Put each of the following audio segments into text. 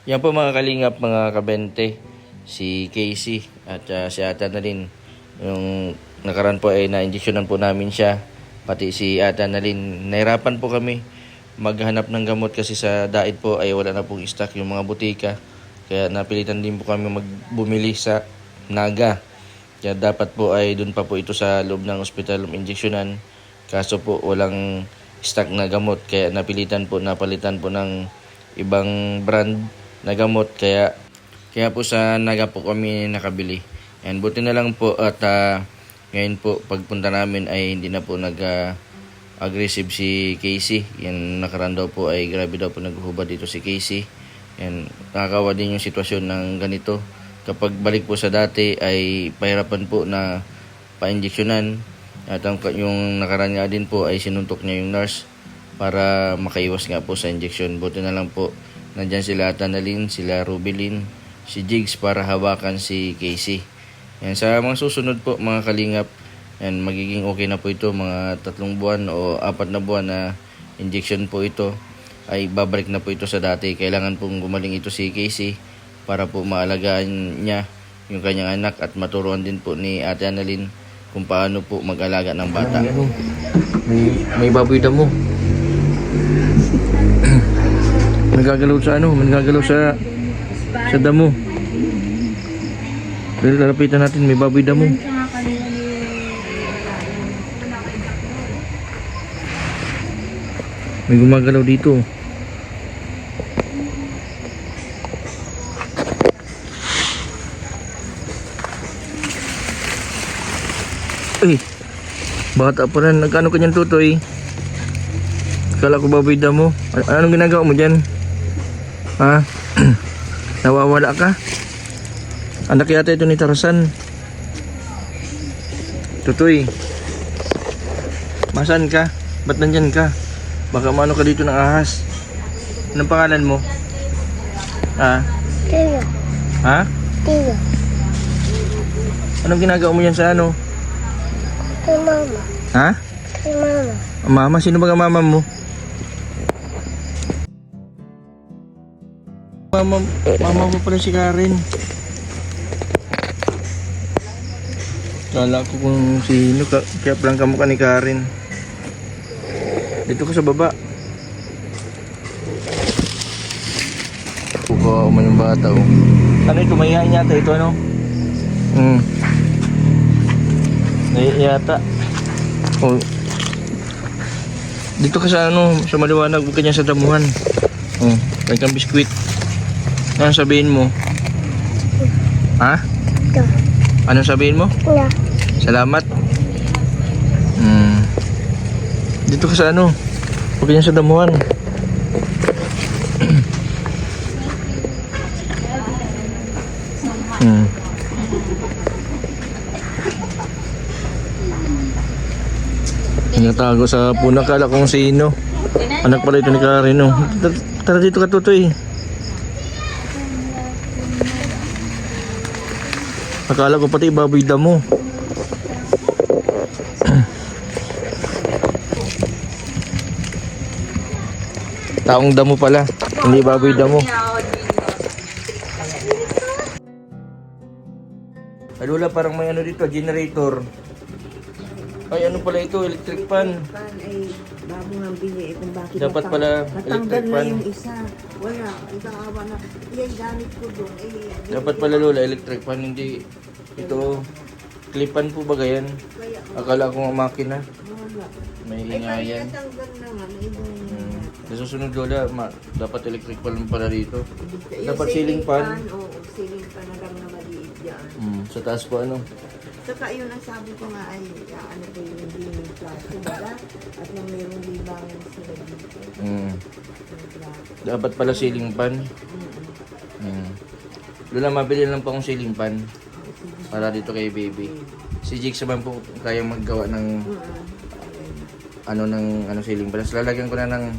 Yan po mga kalingap, mga kabente, si Casey at si Ata na rin. Yung nakaraan po ay na-injectionan po namin siya, pati si Ata na rin. Nahirapan po kami maghanap ng gamot kasi sa diet po ay wala na pong stock yung mga butika. Kaya napilitan din po kami bumili sa Naga. Kaya dapat po ay doon pa po ito sa loob ng ospital injectionan. Kaso po walang stock na gamot, kaya napilitan po napalitan po ng ibang brand na gamot, kaya po sa Naga po kami nakabili. And buti na lang po at ngayon po pagpunta namin ay hindi na po aggressive si Casey. Yan nakaraan daw po ay grabe daw po naghuhubad dito si Casey. Yan nakakawa din yung sitwasyon ng ganito. Kapag balik po sa dati ay pahirapan po na pa-injectionan. At yung nakaraan nga din po ay sinuntok niya yung nurse para makaiwas nga po sa injection. Buti na lang po nandyan sila Tanalin, sila Rubilin, si Jigs para hawakan si Casey. Yan, sa mga susunod po mga kalingap, yan, magiging okay na po ito. Mga 3 buwan o 4 na buwan na injection po ito ay babalik na po ito sa dati. Kailangan pong gumaling ito si Casey para po maalagaan niya yung kanyang anak at maturuan din po ni Ate Annalyn kung paano po mag-alaga ng bata. May baboy damo. Nagagalaw sa nagagalaw sa damo. Pero lalapitan natin, may baboy damo. May gumagalaw dito. Uy, bata pa rin. Nagkano kanyang tutoy? Kala ko baboy damo. Anong ginagawa mo dyan? Ha? Nawawala ka? Anak yata ito ni Tarzan. Tutoy, masan ka? Ba't nandyan ka? Baka maano ka dito ng ahas. Anong pangalan mo? Ha? Tiyo. Ha? Tiyo. Anong ginagawa mo yan sa ano? Kay mama. Ha? Kay mama. Mama? Sino ba ang mama mo? Mama mo pala si Karen. Kala ko kung sino, kaya palang kamukha ni Karen. Dito ka sa baba. Buka uman yung bata, oh. Ano ito? Mahihain yata ito, ano? Yata. Oh. Dito ka sa sa maliwanag, huwag ka niya sa damuhan. Oh, may kang biskwit. Ano sabihin mo? Ha? Ito. Anong sabihin mo? Kuya. Salamat. Dito ka sa huwag ka niya sa damuhan. Natago sa puno, kala kung sino. Anak pala ito ni Karen, oh. Tara dito ka, Tutoy. Akala ko pati baboy damo. Taong damo pala, hindi baboy damo. Ay Lola, parang may dito, generator. Ay ano pala ito, electric fan. Ay, bago nga bili, kung bakit Dapat pala electric natanggal fan. na yung isa. Wala, isang awa na. Yan, gamit ko doon. Dapat pala Lola, electric fan, hindi ito. Clipan po ba ganyan? Akala ko nga makina. Wala. May Ay, hingayan. natanggal na nga. Naibang Sa susunod Lola, dapat electric fan pala dito. yung Dapat ceiling fan. Oo, ceiling fan na lang na maliit dyan. Sa taas po Saka yun ang sabi ko nga ay, ano ko yung hindi plastic nila at nang mayroong libangan sila dito. Dapat pala ceiling fan. Lola, mabili lang po akong ceiling fan para dito kay baby. Si Jake naman po kayang maggawa ng ng ceiling fan. So, lalagyan ko na ng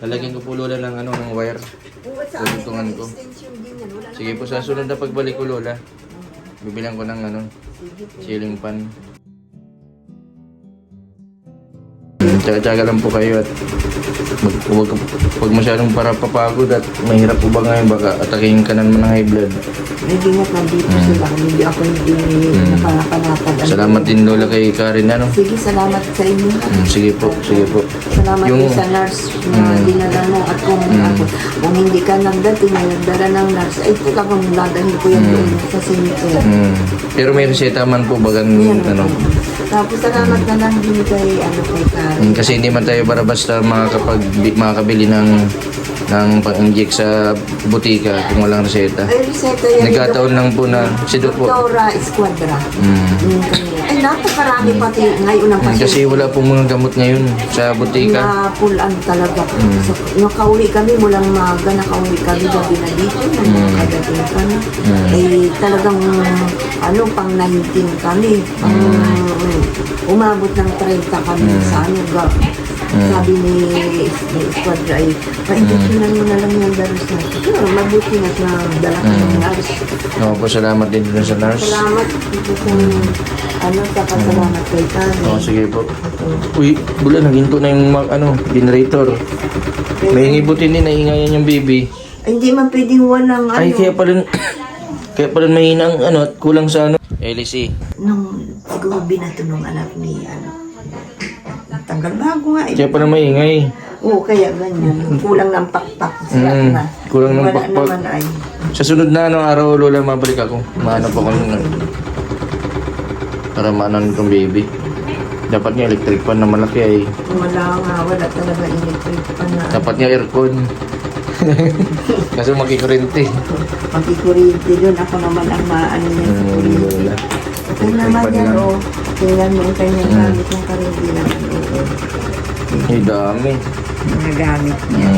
lalagyan ko po Lola ng ng wire. Oo, at sa akin Tutungan na ko. extension din yan. Wala Sige naman po, sa sunod na pagbalik ko Lola, bibilang ko ng Sige po. ceiling fan. tsaga-tsaga lang po kayo at huwag masyadong para papagod at mahirap po ba ngayon baka atakin ka naman ng high blood. Hindi nga nandito sila. Hindi ako hindi nakapanatag. Salamat din Lola kay Karen ano. Sige, salamat sa inyo. Sige po. Salamat Yung- din sa nurse na dinala mo at kung hindi ka nagdating na nagdala ng nurse, ay talagang dadalhin ko yan doon sa cemetery. Pero may reseta man po bagan ano. Tapos salamat na lang din kay Karen. Kasi hindi man tayo para basta makakabili ng pang-inject sa butika kung walang reseta. Ay, reseta yan. Nagkataon lang po na si Doc po. Dora Esquadra. Yung kanina. Ay, napakarami pati ngayon ang pasyente. Kasi wala pong mga gamot ngayon sa butika. Na pull-an talaga. So, nakauwi kami, mulang maga, nakauwi kami gabi na dito, nakadating kami. Eh, talagang, pang 19 kami. Umabot ng 30 kami sa sabi ni Esquadra ay, pa-injectionan mo na lang yung daros na. Pero mabuti na dala ka ng nurse. Oo po, salamat din dun sa nurse. Salamat dito kung kapasalamat kay Karen. Oo, sige po. Uy, bula, naginto na yung generator. May ngibutin din, naingayan yung baby. Ay, hindi man pwedeng walang Ay, kaya pala mahina ang at kulang sa LC. nung siguro binato nung anak ni tanggal bago nga Kaya pala maingay. Oo, kaya ganyan. Kulang ng pakpak. Siya na. Kulang ng Wala pakpak. naman ay. Sa sunod na araw, Lola, mabalik ako. Mahanap ako para maanan itong baby. Dapat nga electric fan na malaki ay. Wala talaga electric pa na. Dapat nga aircon. Kasi makikurente. Magkikurente doon. Ako naman ang maano niya sa kurente. Lola. Kung naman yan, tingnan mo ang kanyang gamit ng karindi na. Ay, dami. Mga gamit niya.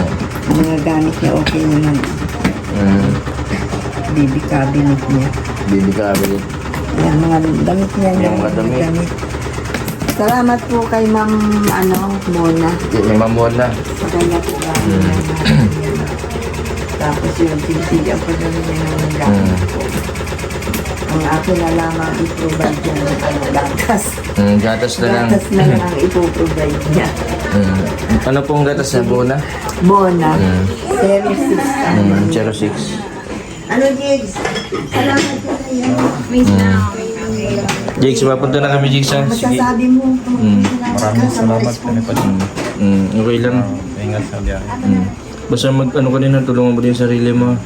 Mga gamit niya okay naman. Baby cabinet niya. Baby cabinet. Yan, mga damit niya. Yung mga damit. Salamat po kay Ma'am Mona. May mamuhan na. Sa kanya po tapos yun, sinisigyan ko na rin niya ng gamit po. Ang akin na lamang i-provide niya ng gatas. Gatas na lang. Gatas na lang ang ipoprovide niya. Ano pong gatas na Bona? Mona. Series 6. 06. Ano, Jigs? Salamat po sa iyo. Jigs, mapunta na kami, Jigs, ha? Sige. Masasabi mo. Maraming salamat po ni Pading. Okay lang. Ingat sa biyahe. Basta ka din, tulungan mo din sarili mo.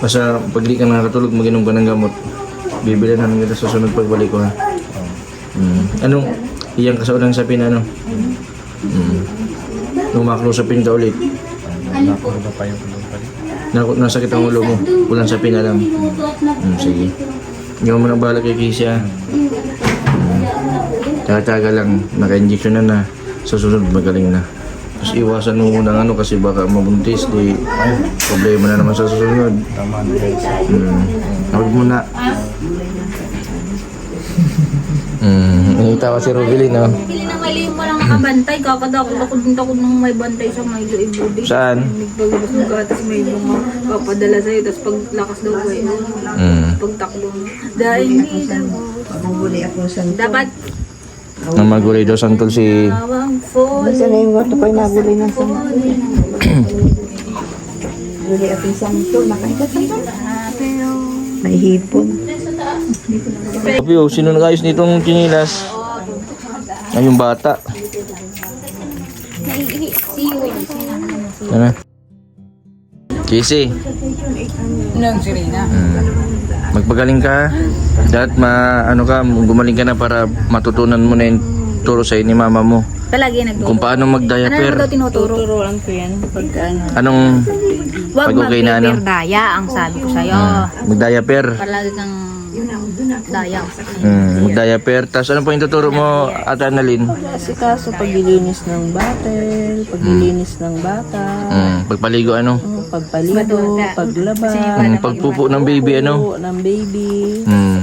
Basta pag di ka nakatulog, mag-inom ka ng gamot. Bibili na ng kita sa sunod pagbalik ko, ha? Anong, iyang ka sa unang sapin, ano? Nung maklusapin ka ulit. Nakuha pa yung ulo pa rin. Nasakit ang ulo mo. Ulang sapin na lang. Sige. Hindi mo nang bahala kay Casey, ha? Taga-taga lang. Naka-injection na. Sa susunod, magaling na. Tapos iwasan mo muna ng kasi baka mabuntis. Di problema na naman sa susunod. Tama na guys. Huwag mo na. Itawa si Rubilin, no? Pili na mali mo lang nakabantay, kakadakot din takot nung may bantay sa Milo Ibudi. Saan? Paglabas ng gatas may mga papadala sa'yo, tapos paglakas daw kayo, pagtakbo mo. Dahil hindi Magbuli ako sa dapat Ang magulay daw santol si... tawang phone. Basta na yung wato ko yung naguli ng santo. Guli ako yung santo. Nakaikat santo. May hipon. Kapio, sino nag-ayos nitong chinilas? Ay, yung bata. Ano? Casey. Magpagaling ka. Dapat gumaling ka na para matutunan mo na yung turo sa'yo ni mama mo. Palagi nagtuturo. Kung paano Ano mag-diaper. daw tinuturo? Turuan ko yan. Pagka Anong Huwag pag okay na ano? mag-prepare daya, ang sabi ko sa'yo. Mag-diaper. Palagi kang daya. Mag-diaper. Tapos ano po yung tuturo mo, Ate Annalyn? Kasi kaso paglilinis ng bottle, paglilinis ng bata, Pagpaligo ano? pagpaligo, paglaba, Pagpupo ng baby ano? ng baby, Mm.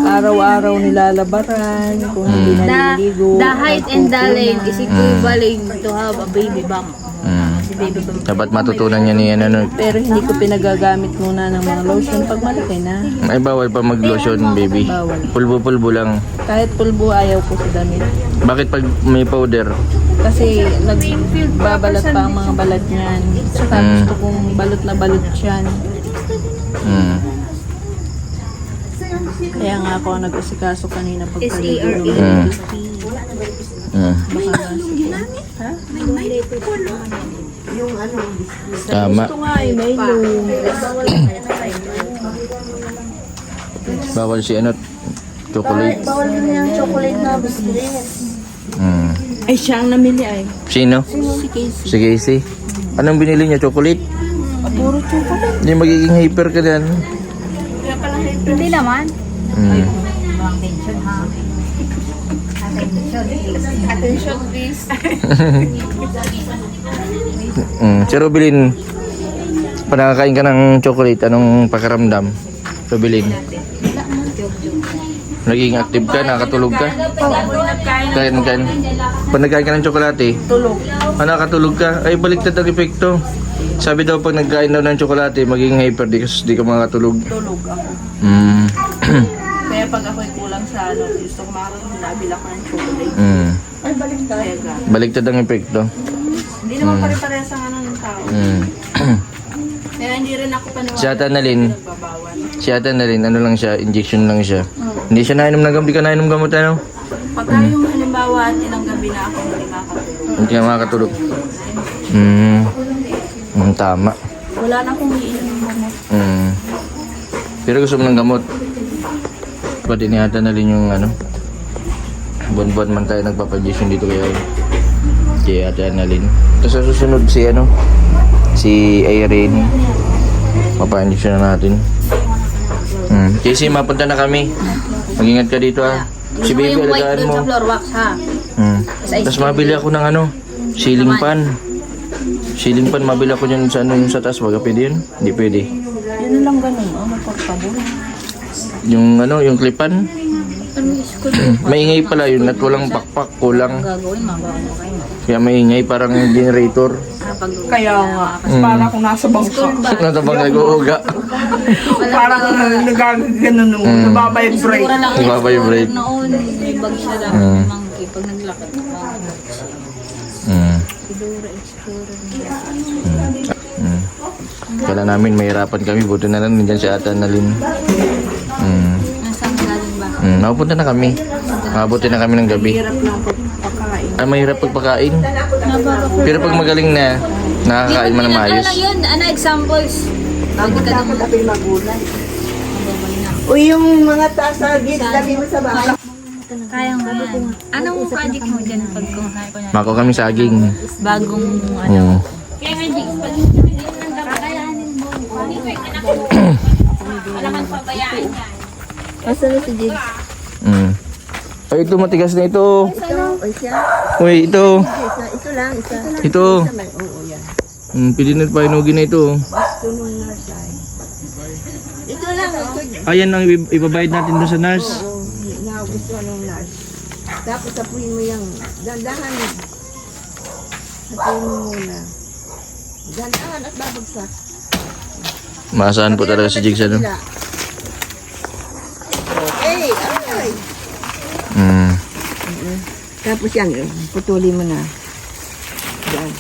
araw-araw nilalabaran, kung hindi naliligo. The height and the length is equivalent to have a baby bump. Dapat matutunan niya ni ano. Pero hindi ko pinagagamit muna ng mga lotion pag malaki na. Ay, bawal pa mag-lotion, baby. Bawal. Pulbo-pulbo lang. Kahit pulbo ayaw ko sa damit. Bakit pag may powder? Kasi nagbabalat pa ang mga balat niyan. Saka gusto kong balot na balot siyan. Hmm. Kaya nga ako nag-usikaso kanina pagkaligo. Hmm. Hmm. Baka ha? Yung ano, Tama. Ito nga ay may loom. Bawal si ano, chocolate. Bawal din yung chocolate na biscuit. Hmm. Ay, siya ang namili ay. Sino? Si Casey. Si Casey. Anong binili niya? Chocolate? Puro chocolate. Hindi magiging hyper ka yan. Hindi naman. Hmm. Attention please. Si Rubilin, pag nakakain ka ng chocolate, anong pakiramdam? Rubilin? Naging active ka, nakatulog ka? Kain. Pag nagkain ka ng tsokolate, Tulog. nakatulog ka, ay baliktad ang epekto. Sabi daw pag nagkain daw ng tsokolate, maging hyper, di ka makatulog. Tulog ako. Mm. Kaya pag ako'y kulang sa ano, gusto ko makatulog, nabila ko ng chocolate. Mm. Ay, baliktad. Kaya ga. Baliktad ang epekto. Hindi naman pare-parehas ang ano ng tao. Mm. Kaya hindi rin ako paniwala. Si Ate Annalyn, Nagbabawal. si Ate Annalyn, ano lang siya, injection lang siya. Hindi siya nainom ng gamot, di ka nainom gamot, ano? Pagka yung halimbawa at ilang gabi na ako hindi makakatulog. Hindi ka makakatulog. Tama. Wala na akong iinom ng gamot. Pero gusto mo ng gamot. Pati ni Ate Annalyn yung ano, buwan-buwan man tayo nagpapadisyon dito kay Ate Annalyn. Tapos sa susunod si ano, si Irene. Papadisyon na natin. Casey, mapunta na kami. Mag-ingat ka dito ha. Si baby, alagaan mo. Floor wax ha. Tapos mabili ako ng ano, ceiling fan. Ceiling fan, mabili ako dyan sa ano, yung sa taas. Baga pwede yun? Hindi pwede. Yun na lang ganun. Portable. Yung ano, yung clipan. Maingay pala yun at walang pakpak, kulang. Gagawin mabago kayo. Kaya maingay, parang generator. Kaya nga. Para kung nasa bangka. Natabang nag-uuga. Parang nagagano nababibrate. Nababibrate. Noon, may bag siya lang. Monkey, pag naglakad. Kala namin mahirapan kami, buti na lang nandyan si Ate Annalyn. Nasaan galing ba? Napupunta na kami. Mabuti na kami ng gabi. Hirap lang pagpakain. Ay, mahirap pagpakain. Pero pag magaling na, nakakain mo na maayos. Ano yun? Ano examples? Tapos dapat ako'y magulan. Uy, yung mga tasagit, labi mo sa baka. Kaya mo yan. Anong project mo dyan pag kumakain ko na? Mako kami saging. Bagong ano? Oo. Kaya nga, Jigs, pag kakayanin mo. Wala kang pabayaan yan. Asan na si Jigs? Ay, ito matigas na ito. Uy, siya. Uy, ito. Ito lang, isa. Ito. Oo, yan. Pwede na painugin na ito. Gusto nung nurse ay. Ito lang, ito. Ayan ang ibabayad natin doon sa nurse. Oo, nagustuhan nung nurse. Tapos apuin mo yung dandahan. Apuin mo muna. Dandahan at babagsak. Maasahan po talaga si Jigs, ano? Okay, alright. Tapos yan, putuli mo na. Yan.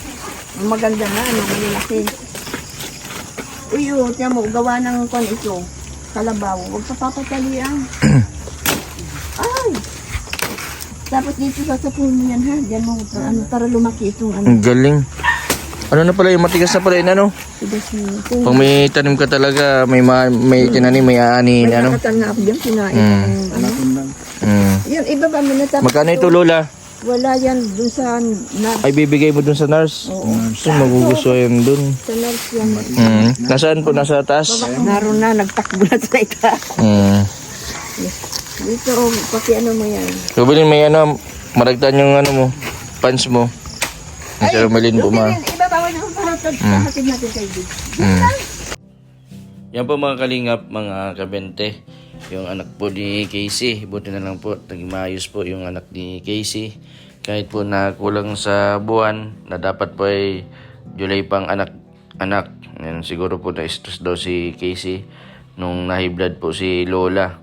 Ang maganda na, malaki. Uy, tiyan mo, gawa ng kon ito. Kalabaw. Huwag pa papatalian. Ay! Tapos dito sasapuin mo yan, ha? Diyan mo, para lumaki itong ano. Ang galing. Ano na pala yung matigas na pala yun, ano? Tigas mo. Pag may tanim ka talaga, may tinanim, may aanin, May ano? nakatan nga ako dyan, kinain. Ano? Yan, iba ba? Tapos Magkano ito, Lola? Wala yan, dun sa Ay, bibigay mo dun sa nurse? Oo. Magugustuhan dun. sa nurse yan. Nasaan po? Nasa taas? Naroon na, nagtakbo na sa itaas. Dito, pati ano mo yan. Rubilin, may ano, maragtan yung ano mo, pants mo. Ang si Rubilin po, ma. Iba ba? Wala kang paratag. Hatid natin kay Big. Yan po mga kalingap, mga kabente. Yung anak po ni Casey. Buti na lang po, naging maayos po yung anak ni Casey. Kahit po na kulang sa buwan, na dapat po ay July pang anak. Yan, siguro po na-stress daw si Casey nung na-high blood po si Lola.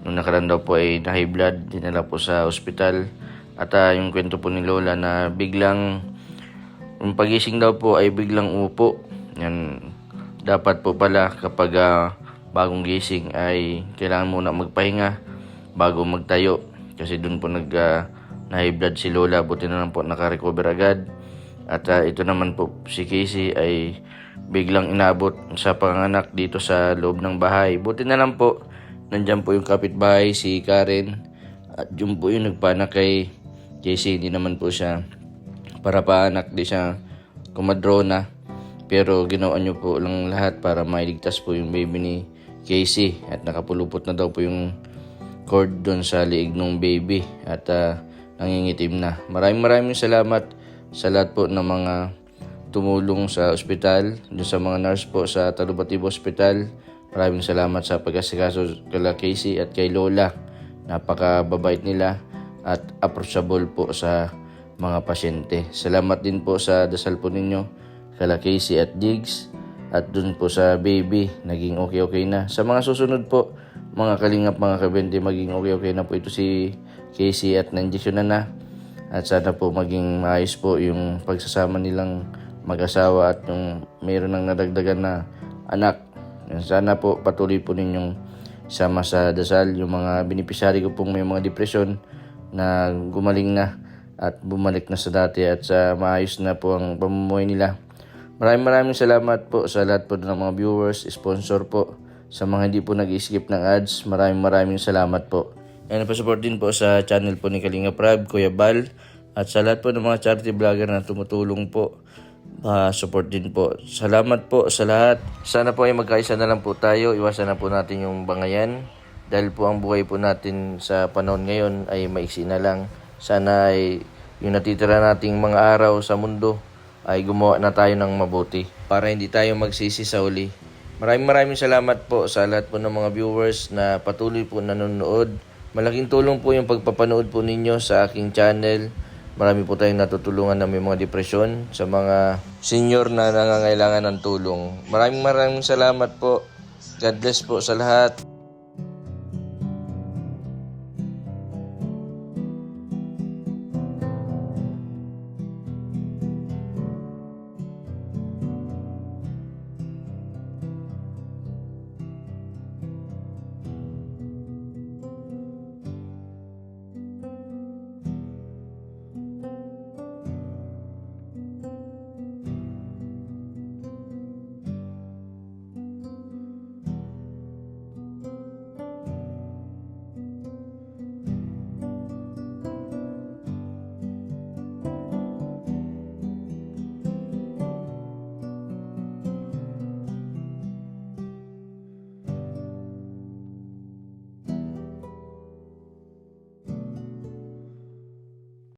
Nung nakaraan daw po ay na-high blood, dinala po sa ospital. At yung kwento po ni Lola na biglang, yung pagising daw po ay biglang upo. Yan, dapat po pala kapag bagong gising ay kailangan muna magpahinga bago magtayo. Kasi doon po na-high blood si Lola, buti na lang po nakarecover agad. At ito naman po si Casey ay biglang inabot sa panganak dito sa loob ng bahay. Buti na lang po, nandyan po yung kapitbahay si Karen. At yun po yung nagpanak kay Casey. Hindi naman po siya para paanak, di siya kumadrona. Pero ginawa nyo po lang lahat para mailigtas po yung baby ni Casey. At nakapulupot na daw po yung cord doon sa liig ng baby. At nangingitim na. Maraming salamat sa lahat po ng mga tumulong sa ospital, doon sa mga nurse po sa Talubatibo Hospital. Maraming salamat sa pag-asikaso kay Casey at kay Lola. Napakababait nila at approachable po sa mga pasyente. Salamat din po sa dasal po ninyo kay Casey at Diggs, at doon po sa baby, naging okay na. Sa mga susunod po, mga kalingap, mga kabente, maging okay na po ito si Casey at na-injection na. At sana po maging maayos po yung pagsasama nilang mag-asawa at yung mayroon ng nadagdagan na anak. Sana po patuloy po ninyong sama sa dasal yung mga beneficiary ko pong may mga depresyon na gumaling na at bumalik na sa dati at sa maayos na po ang pamumuhay nila. Maraming salamat po sa lahat po ng mga viewers, sponsor po, sa mga hindi po nag-skip ng ads. Maraming salamat po. And pa-support din po sa channel po ni Kalinga Prab, Kuya Bal, at sa lahat po ng mga charity vlogger na tumutulong po. Support din po. Salamat po sa lahat. Sana po ay magkaisa na lang po tayo. Iwasan na po natin yung bangayan. Dahil po ang buhay po natin sa panahon ngayon ay maiksi na lang. Sana ay yung natitira nating mga araw sa mundo ay gumawa na tayo ng mabuti para hindi tayo magsisi sa uli. Maraming salamat po sa lahat po ng mga viewers na patuloy po nanonood. Malaking tulong po yung pagpapanood po ninyo sa aking channel. Marami po tayong natutulungan na may mga depresyon, sa mga senior na nangangailangan ng tulong. Maraming salamat po. God bless po sa lahat.